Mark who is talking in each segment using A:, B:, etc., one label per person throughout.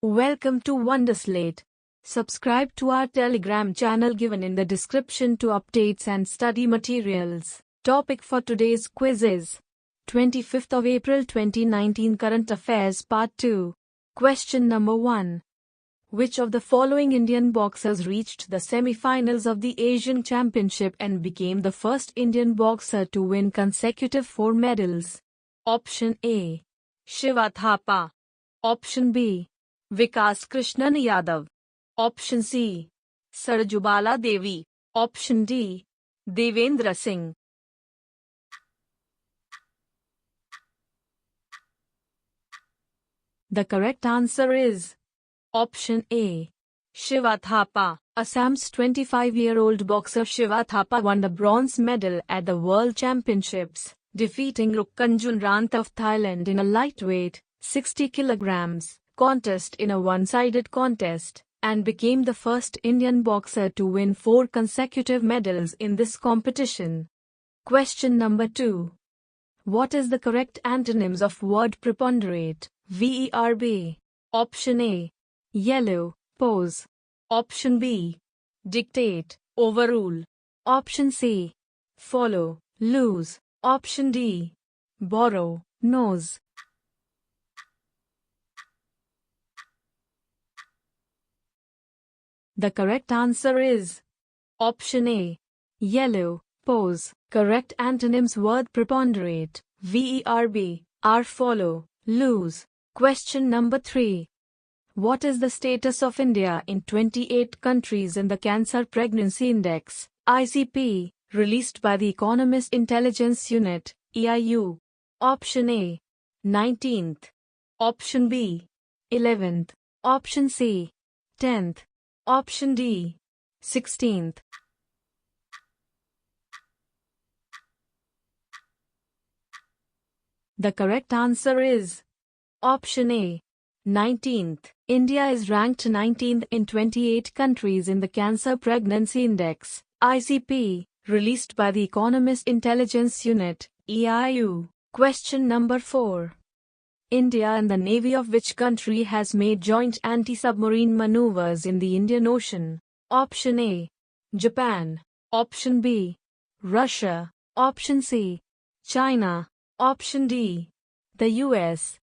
A: Welcome to Wonderslate. Subscribe to our Telegram channel given in the description to updates and study materials. Topic for today's quiz is 25th of April 2019 Current Affairs Part 2. Question number 1. Which of the following Indian boxers reached the semi-finals of the Asian Championship and became the first Indian boxer to win consecutive 4 medals? Option A. Shiva Thapa. Option B. Vikas Krishnan Yadav. Option C. Sarjubala Devi. Option D. Devendra Singh. The correct answer is Option A. Shiva Thapa. Assam's 25-year-old boxer Shiva Thapa won the bronze medal at the World Championships, defeating Rukkanjun Rant of Thailand in a lightweight, 60 kg, contest in a one-sided contest, and became the first Indian boxer to win 4 consecutive medals in this competition. Question number 2. What is the correct antonyms of word preponderate, VERB? Option A. Yellow, pose. Option B. Dictate, overrule. Option C. Follow, lose. Option D. Borrow, nose. The correct answer is Option A. Yellow, pose. Correct antonyms word preponderate, VERB, are follow, lose. Question number 3. What is the status of India in 28 countries in the Cancer Pregnancy Index, ICP, released by the Economist Intelligence Unit, EIU? Option A. 19th. Option B. 11th. Option C. 10th. Option D. 16th. The correct answer is Option A. 19th. India is ranked 19th in 28 countries in the Cancer Pregnancy Index, ICP, released by the Economist Intelligence Unit, EIU. Question number 4. India and the Navy of which country has made joint anti-submarine maneuvers in the Indian Ocean? Option A. Japan. Option B. Russia. Option C. China. Option D. The US.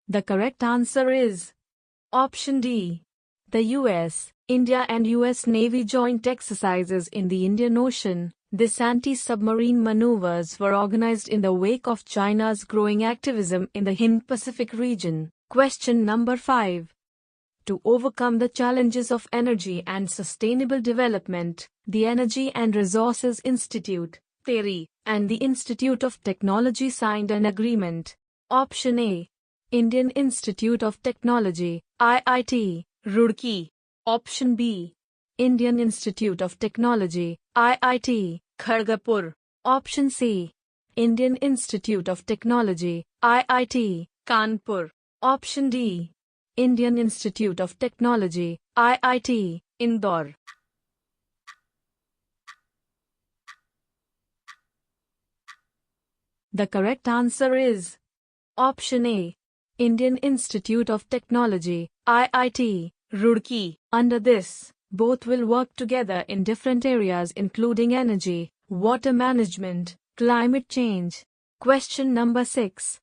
A: The correct answer is Option D. The US. India and US Navy joint exercises in the Indian Ocean. This anti-submarine maneuvers were organized in the wake of China's growing activism in the Hind-Pacific region. Question number 5. To overcome the challenges of energy and sustainable development, the Energy and Resources Institute, Teri, and the Institute of Technology signed an agreement. Option A. Indian Institute of Technology, IIT, Roorkee. Option B. Indian Institute of Technology, IIT, Kharagpur. Option C. Indian Institute of Technology, IIT, Kanpur. Option D. Indian Institute of Technology, IIT, Indore. The correct answer is Option A. Indian Institute of Technology, IIT, Roorkee. Under this, both will work together in different areas including energy, water management, climate change. Question number 6.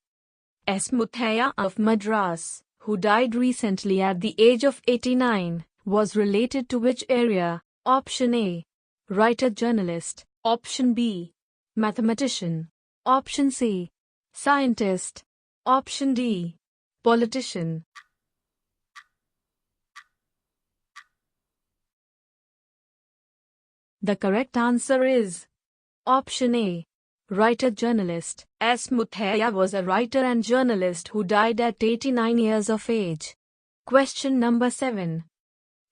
A: S. Muthaiah of Madras, who died recently at the age of 89, was related to which area? Option A. Writer-journalist. Option B. Mathematician. Option C. Scientist. Option D. Politician. The correct answer is Option A. Writer-journalist. S. Muthaiah was a writer and journalist who died at 89 years of age. Question number 7.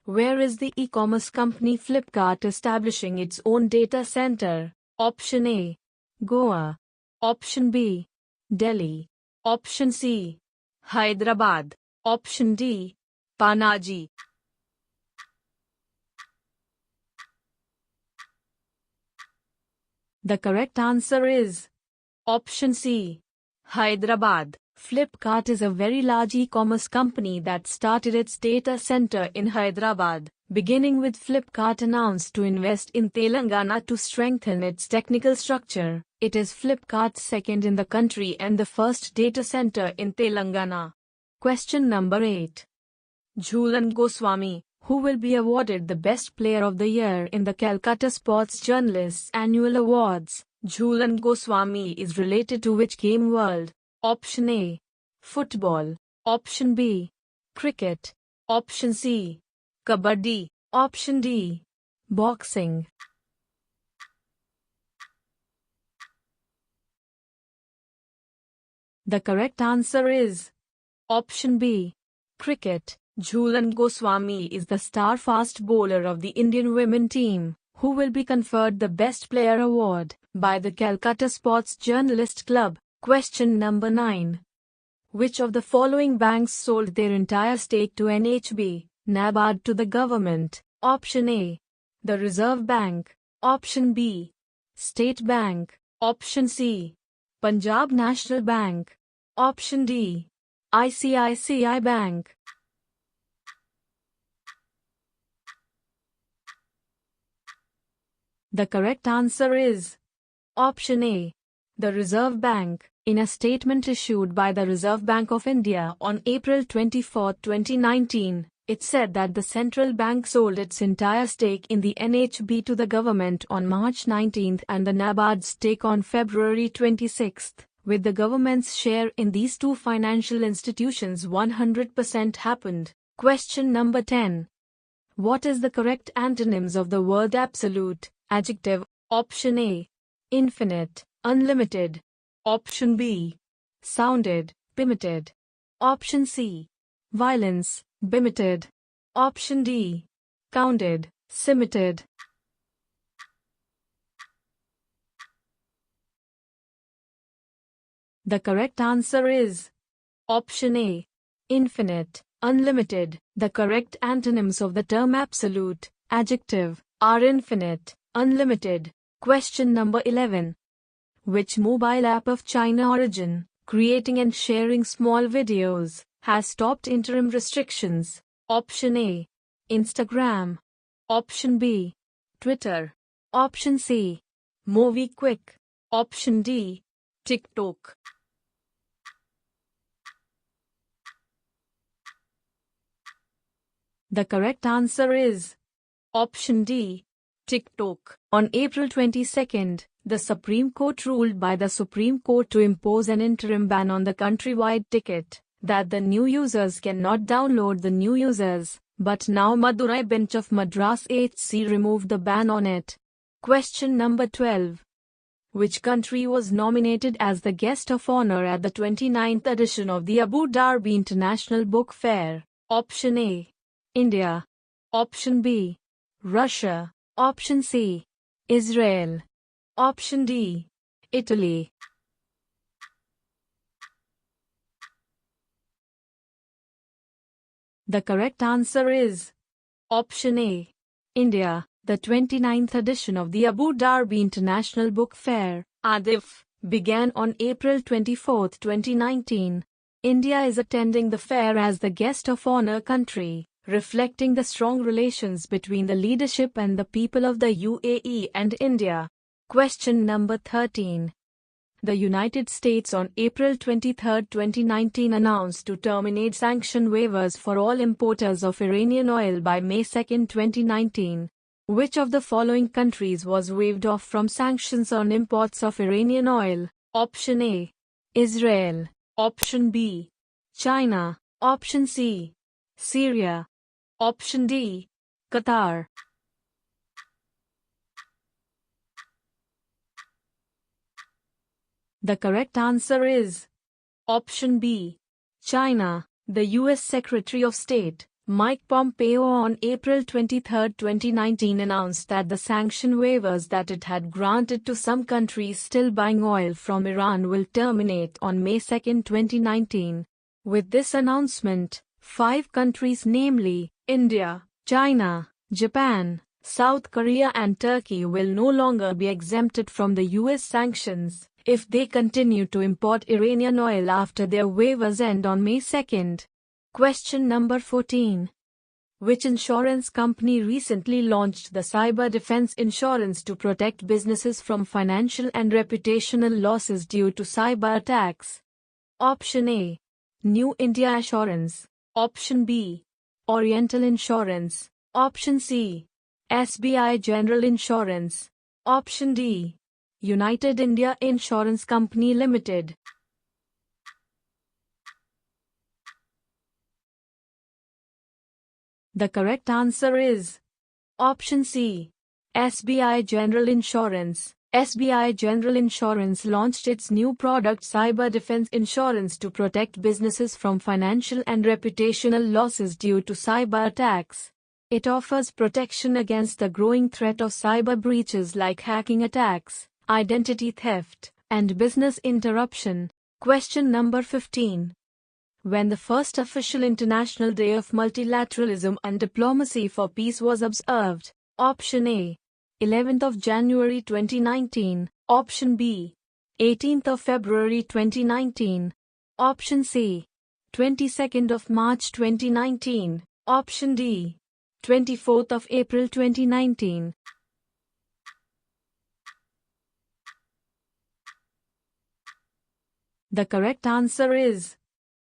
A: Where is the e-commerce company Flipkart establishing its own data center? Option A. Goa. Option B. Delhi. Option C. Hyderabad. Option D. Panaji. The correct answer is Option C. Hyderabad. Flipkart is a very large e-commerce company that started its data center in Hyderabad, beginning with Flipkart announced to invest in Telangana to strengthen its technical structure. It is Flipkart's second in the country and the first data center in Telangana. Question number 8. Jhulan Goswami, who will be awarded the Best Player of the Year in the Calcutta Sports Journalists Annual Awards. Jhulan Goswami is related to which game world? Option A. Football. Option B. Cricket. Option C. Kabaddi. Option D. Boxing. The correct answer is Option B. Cricket. Jhulan Goswami is the star fast bowler of the Indian women team, who will be conferred the Best Player award by the Calcutta Sports Journalist Club. Question number 9. Which of the following banks sold their entire stake to NHB, NABARD to the government? Option A. The Reserve Bank. Option B. State Bank. Option C. Punjab National Bank. Option D. ICICI Bank. The correct answer is Option A. The Reserve Bank. In a statement issued by the Reserve Bank of India on April 24, 2019, it said that the central bank sold its entire stake in the NHB to the government on March 19 and the NABARD stake on February 26, with the government's share in these two financial institutions 100% happened. Question number 10. What is the correct antonyms of the word absolute? Adjective. Option A. Infinite, unlimited. Option B. Sounded, permitted. Option C. Violence, bimited. Option D. Counted, submitted. The correct answer is Option A. Infinite, unlimited. The correct antonyms of the term absolute, adjective, are infinite, unlimited. Question number 11. Which mobile app of China origin, creating and sharing small videos, has stopped interim restrictions? Option A. Instagram. Option B. Twitter. Option C. MobiQuick. Option D. TikTok. The correct answer is Option D. TikTok. On April 22, the Supreme Court ruled by the Supreme Court to impose an interim ban on the countrywide ticket, that the new users cannot download the new users, but now Madurai bench of Madras HC removed the ban on it. Question number 12. Which country was nominated as the guest of honor at the 29th edition of the Abu Dhabi International Book Fair? Option A. India. Option B. Russia. Option C. Israel. Option D. Italy. The correct answer is Option A. India. The 29th edition of the Abu Dhabi International Book Fair, ADIF, began on April 24, 2019. India is attending the fair as the guest of honor country, reflecting the strong relations between the leadership and the people of the UAE and India. Question number 13. The United States on April 23, 2019 announced to terminate sanction waivers for all importers of Iranian oil by May 2, 2019. Which of the following countries was waived off from sanctions on imports of Iranian oil? Option A. Israel. Option B. China. Option C. Syria. Option D. Qatar. The correct answer is Option B. China. The U.S. Secretary of State, Mike Pompeo, on April 23, 2019 announced that the sanction waivers that it had granted to some countries still buying oil from Iran will terminate on May 2, 2019. With this announcement, 5 countries, namely India, China, Japan, South Korea and Turkey, will no longer be exempted from the U.S. sanctions. if they continue to import Iranian oil after their waivers end on May 2nd. Question number 14. Which insurance company recently launched the cyber defense insurance to protect businesses from financial and reputational losses due to cyber attacks? Option A. New India Assurance. Option B. Oriental Insurance. Option C. SBI General Insurance. Option D. United India Insurance Company Limited. The correct answer is Option C. SBI General Insurance. SBI General Insurance launched its new product Cyber Defense Insurance to protect businesses from financial and reputational losses due to cyber attacks. It offers protection against the growing threat of cyber breaches like hacking attacks, identity theft, and business interruption. Question number 15. When the first official International Day of Multilateralism and Diplomacy for Peace was observed? Option A. 11th of January 2019. Option B. 18th of February 2019. Option C. 22nd of March 2019. Option D. 24th of April 2019. The correct answer is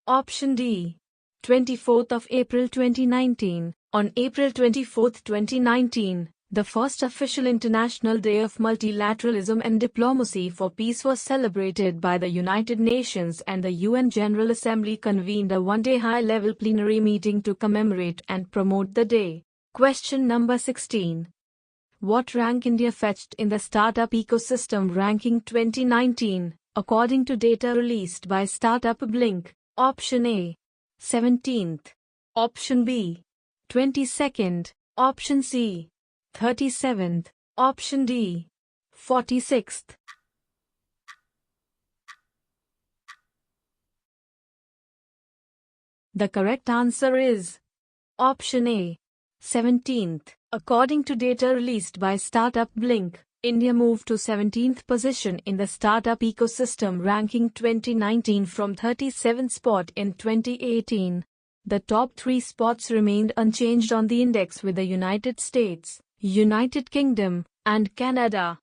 A: Option D. 24th of April 2019. On April 24, 2019, the first official International Day of Multilateralism and Diplomacy for Peace was celebrated by the United Nations, and the UN General Assembly convened a one-day high-level plenary meeting to commemorate and promote the day. Question number 16. What rank India fetched in the Startup Ecosystem Ranking 2019, according to data released by Startup Blink? Option A. 17th. Option B. 22nd. Option C. 37th. Option D. 46th. The correct answer is Option A. 17th. According to data released by Startup Blink, India moved to 17th position in the Startup Ecosystem Ranking 2019 from 37th spot in 2018. The top 3 spots remained unchanged on the index, with the United States, United Kingdom, and Canada.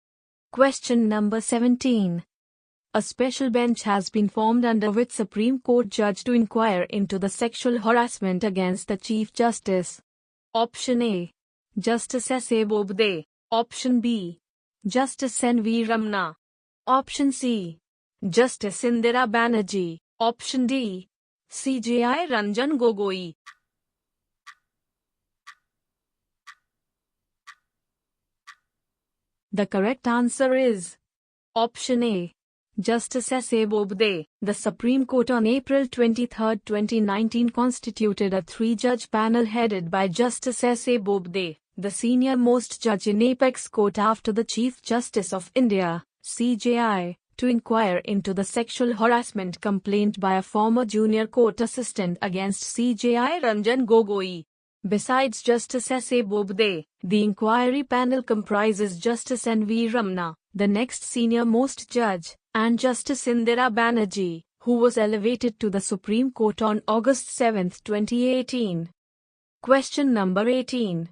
A: Question number 17. A special bench has been formed under which Supreme Court judge to inquire into the sexual harassment against the Chief Justice? Option A. Justice S.A. Bobde. Option B. Justice N.V. Ramna. Option C. Justice Indira Banerjee. Option D. CJI Ranjan Gogoi. The correct answer is Option A. Justice S.A. Bobde. The Supreme Court on April 23, 2019 constituted a 3-judge panel headed by Justice S.A. Bobde, the senior-most judge in Apex Court after the Chief Justice of India, CJI, to inquire into the sexual harassment complaint by a former junior court assistant against CJI Ranjan Gogoi. Besides Justice S.A. Bobde, the inquiry panel comprises Justice N.V. Ramna, the next senior-most judge, and Justice Indira Banerjee, who was elevated to the Supreme Court on August 7, 2018. Question number 18.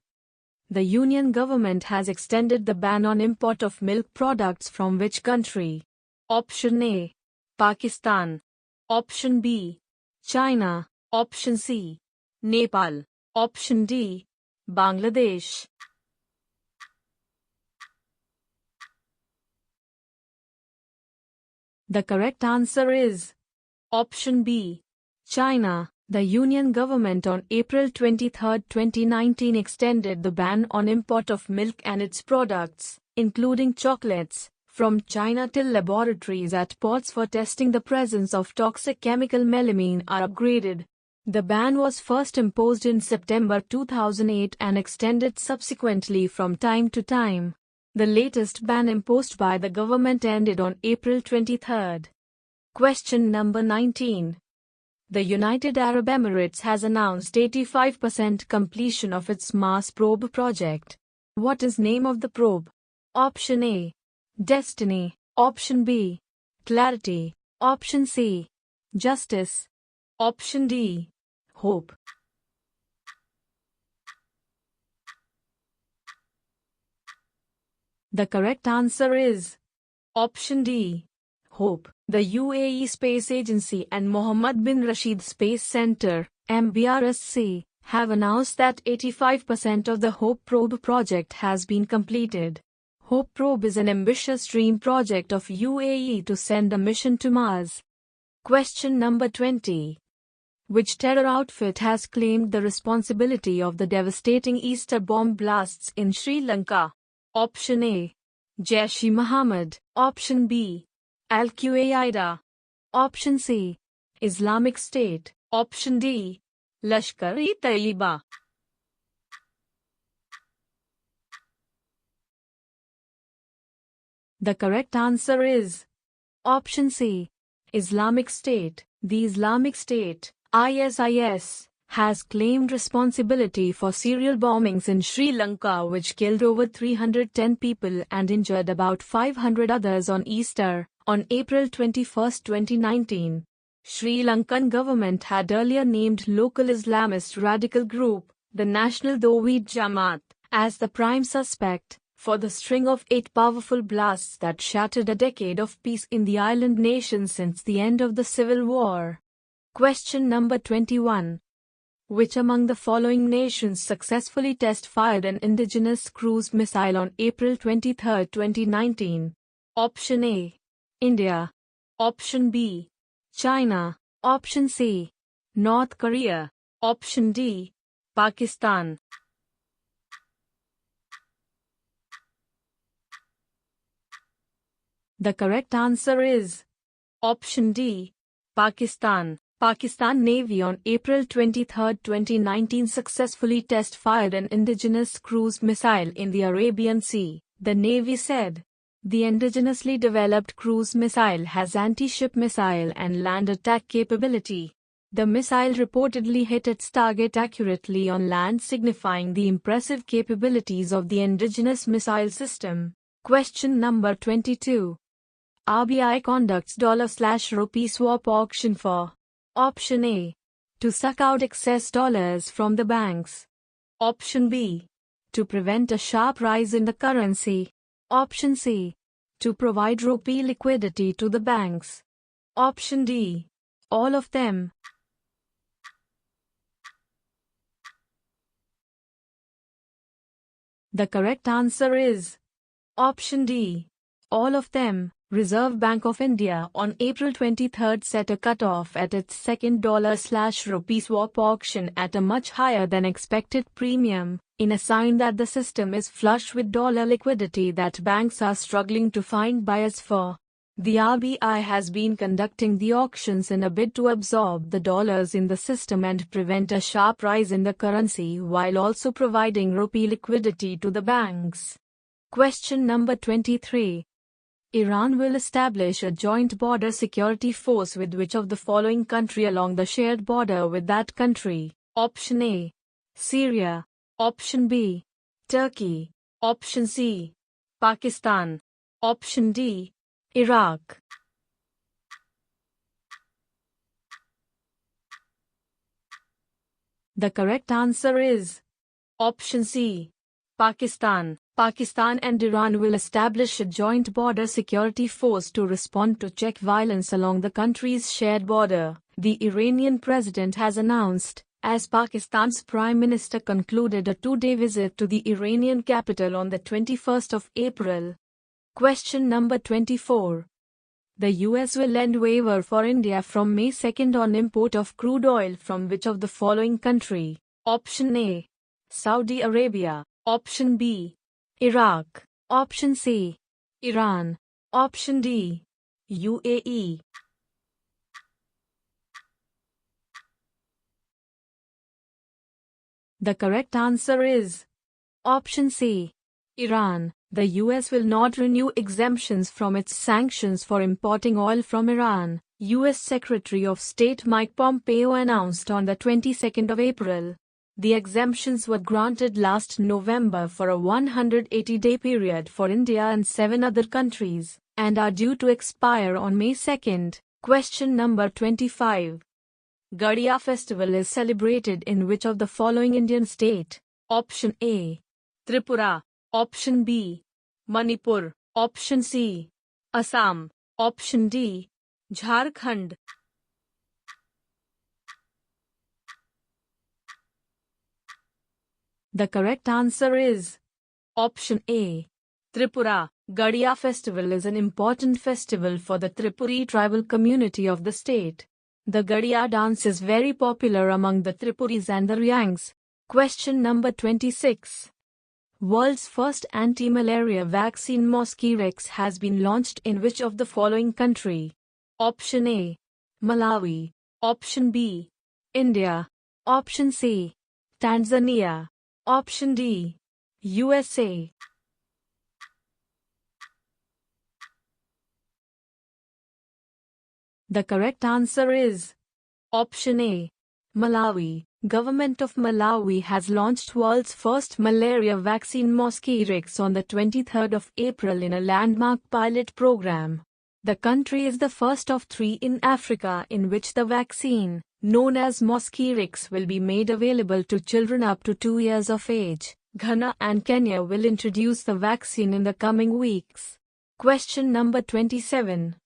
A: The Union government has extended the ban on import of milk products from which country? Option A. Pakistan. Option B. China. Option C. Nepal. Option D. Bangladesh. The correct answer is Option B. China. The Union government on April 23, 2019 extended the ban on import of milk and its products, including chocolates, from China till laboratories at ports for testing the presence of toxic chemical melamine are upgraded. The ban was first imposed in September 2008 and extended subsequently from time to time. The latest ban imposed by the government ended on April 23. Question number 19. The United Arab Emirates has announced 85% completion of its Mars probe project. What is name of the probe? Option A. Destiny. Option B. clarity. Option C, justice. Option D, hope. The correct answer is option D, hope. The UAE Space Agency and Mohammed bin Rashid Space Center, MBRSC, have announced that 85% of the Hope Probe project has been completed. Hope Probe is an ambitious dream project of UAE to send a mission to Mars. Question number 20. Which terror outfit has claimed the responsibility of the devastating Easter bomb blasts in Sri Lanka? Option A, Jaish-e-Mohammed. Option B, Al-Qaeda. Option C, Islamic State. Option D, Lashkar-e-Taiba. The correct answer is option C, Islamic State. The Islamic State, ISIS, has claimed responsibility for serial bombings in Sri Lanka which killed over 310 people and injured about 500 others on Easter, on April 21, 2019. Sri Lankan government had earlier named local Islamist radical group, the National Tawhid Jamaat, as the prime suspect for the string of 8 powerful blasts that shattered a decade of peace in the island nation since the end of the civil war. Question number 21. Which among the following nations successfully test-fired an indigenous cruise missile on April 23, 2019? Option A, India. Option B, China. Option C, North Korea. Option D, Pakistan. The correct answer is option D, Pakistan. Pakistan Navy on April 23, 2019 successfully test-fired an indigenous cruise missile in the Arabian Sea, the Navy said. The indigenously developed cruise missile has anti-ship missile and land attack capability. The missile reportedly hit its target accurately on land, signifying the impressive capabilities of the indigenous missile system. Question number 22. RBI conducts $/rupee swap auction for option A, to suck out excess dollars from the banks. Option B, to prevent a sharp rise in the currency. Option C, to provide rupee liquidity to the banks. Option D, all of them. The correct answer is option D, all of them. Reserve Bank of India on April 23 set a cutoff at its second $/rupee swap auction at a much higher than expected premium, in a sign that the system is flush with dollar liquidity that banks are struggling to find buyers for. The RBI has been conducting the auctions in a bid to absorb the dollars in the system and prevent a sharp rise in the currency while also providing rupee liquidity to the banks. Question number 23. Iran will establish a joint border security force with which of the following country along the shared border with that country? Option A, Syria. Option B, Turkey. Option C, Pakistan. Option D, Iraq. The correct answer is option C, Pakistan. Pakistan and Iran will establish a joint border security force to respond to check violence along the countries' shared border, the Iranian president has announced, as Pakistan's Prime Minister concluded a 2-day visit to the Iranian capital on the 21st of April. Question number 24. The US will end waiver for India from May 2 on import of crude oil from which of the following country? Option A, Saudi Arabia. Option B, Iraq. Option C, Iran. Option D, UAE. The correct answer is option C, Iran. The US will not renew exemptions from its sanctions for importing oil from Iran, US Secretary of State Mike Pompeo announced on the 22nd of April. The exemptions were granted last November for a 180-day period for India and 7 other countries, and are due to expire on May 2nd. Question number 25. Garia Festival is celebrated in which of the following Indian state? Option A, Tripura. Option B, Manipur. Option C, Assam. Option D, Jharkhand. The correct answer is option A, Tripura. Garia Festival is an important festival for the Tripuri tribal community of the state. The Garia dance is very popular among the Tripuris and the Ryangs. Question number 26. World's first anti-malaria vaccine Mosquirix has been launched in which of the following country? Option A, Malawi. Option B, India. Option C, Tanzania. Option D, USA. The correct answer is option A, Malawi. Government of Malawi has launched world's first malaria vaccine Mosquirix on the 23rd of April in a landmark pilot program. The country is the first of 3 in Africa in which the vaccine, known as Mosquirix, will be made available to children up to 2 years of age. Ghana and Kenya will introduce the vaccine in the coming weeks. Question number 27.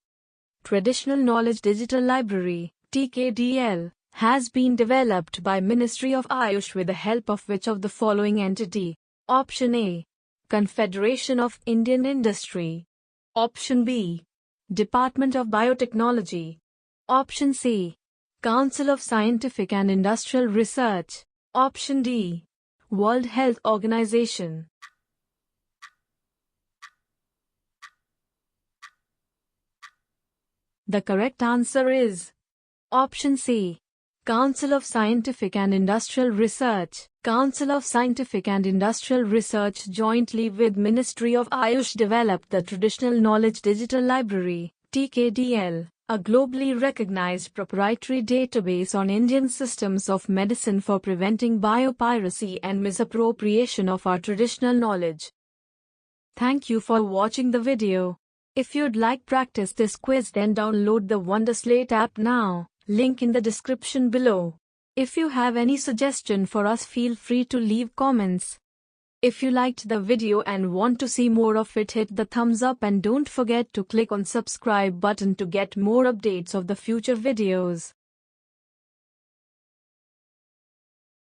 A: Traditional Knowledge Digital Library, TKDL, has been developed by Ministry of Ayush with the help of which of the following entity? Option A, Confederation of Indian Industry. Option B, Department of Biotechnology. Option C, Council of Scientific and Industrial Research. Option D, World Health Organization. The correct answer is option C, Council of Scientific and Industrial Research. Council of Scientific and Industrial Research jointly with Ministry of Ayush developed the Traditional Knowledge Digital Library, TKDL, a globally recognized proprietary database on Indian systems of medicine for preventing biopiracy and misappropriation of our traditional knowledge. Thank you for watching the video. If you'd like practice this quiz, then download the Wonderslate app now, link in the description below. If you have any suggestion for us, feel free to leave comments. If you liked the video and want to see more of it, hit the thumbs up and don't forget to click on subscribe button to get more updates of the future videos.